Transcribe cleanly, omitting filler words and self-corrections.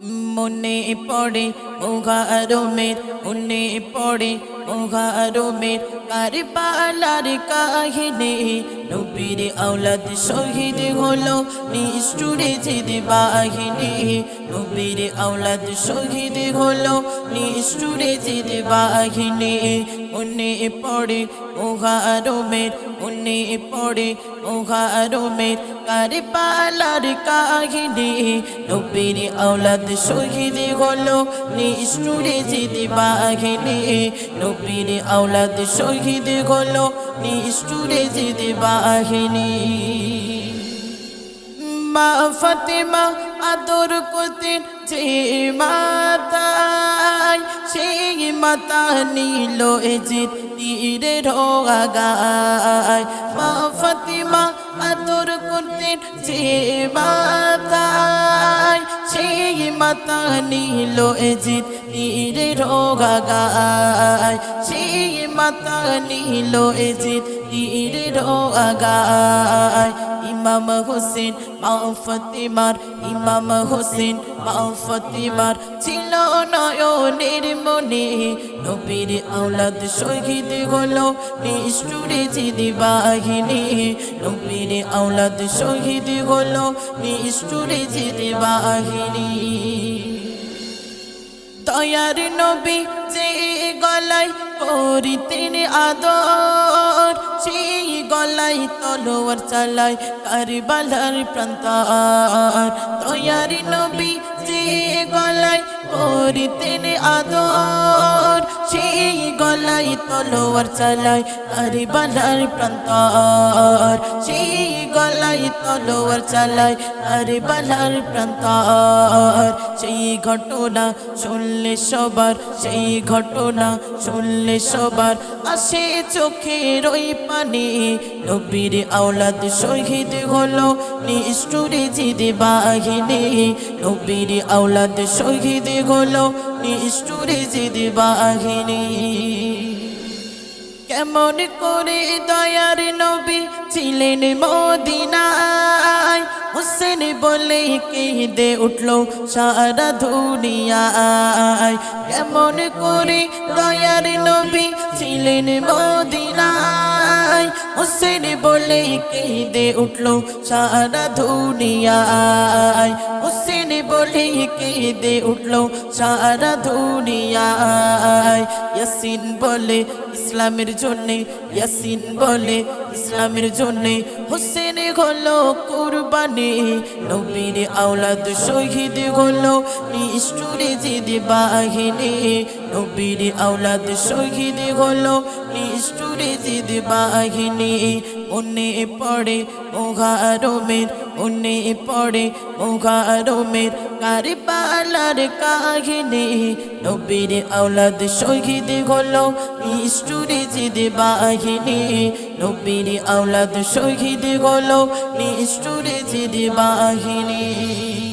মনে পড়ে মুগারমের মনে পড়ে মুগারমের কারবালার কাহিনী নবীর আওলাদ শহীদ হলো নিষ্ঠুরে জিদ বাহিনী নবীর আওলাদ শহীদ হলো নিষ্ঠুরে জিদ বাহিনী মনে পড়ে মুগারমের মনে পড়ে মুগারমের কারবালার কাহিনী নবীর আওলাদ শহীদ হলো নিষ্ঠুরে জিদ বাহিনী নবীর আওলাদ শহীদ হলো নিষ্ঠুরে জিদ বাহিনী মা ফাতেমা আদর করতেন যে মাতায় সেই মাতা নিল এজিদ তীরের আগায় মা ফাতেমা আদর করতেন যে মাতায় সেই মাতা নিল এজিদ তীরের আগায় সেই মাতা নিল এজিদ তীরের আগায় ইমাম হোসেন মা ফাতেমার ইমাম হোসেন মা ফাতেমার ছিল নয়নের মনে নবীর আওলাদ শহীদ হলো নিষ্ঠুরে জিদ বাহিনী নবীর আওলাদ শহীদ হলো নিষ্ঠুরে জিদ বাহিনী দয়ার নবী যে গলায় পরিতেন আদর সেই গলায় তলোয়ার চালায় কারবালার প্রান্তর দয়ার নবী যে গলায় পরিতেন আদর সেই গলায় তলোয়ার চালায় কারবালার প্রান্তর সেই গলায় তলোয়ার চালায় কারবালার প্রান্তর সেই ঘটনা শুনলে সবার সেই ঘটনা শুনলে সবার আসে চোখের ওই পানি নবীর আওলাদ শহীদ হলো নিষ্ঠুরে জিদ বাহিনী নবীর আওলাদ শহীদ হলো নিষ্ঠুরে জিদ বাহিনী কেমন করে দয়ার নবী ছিলেন মদিনায় হোসেন বলে কেঁদে উঠলো সারা দুনিয়ায় কেমন করে দয়ার নবী ছিলেন মদিনায় হোসেন বলে কেঁদে উঠলো সারা দুনিয়ায় হোসেন বলে কেঁদে উঠলো সারা দুনিয়ায় ইয়াসিন বলে ইসলামের জন্যে ইয়াসিন বলে ইসলামের জন্যে হোসেন হলো কুরবানি নবীর আওলাদ শহীদ হলো নিষ্ঠুরে জিদ বাহিনী নবীর আওলাদ শহীদ হলো নিষ্ঠুরে জিদ বাহিনী মনে পড়ে মুগারমের মনে পড়ে মুগারমের কারবালার কাহিনী নবীর আওলাদ শহীদ হলো নিষ্ঠুরে জিদ বাহিনী নবীর আওলাদ শহীদ হলো নিষ্ঠুরে জিদ বাহিনী।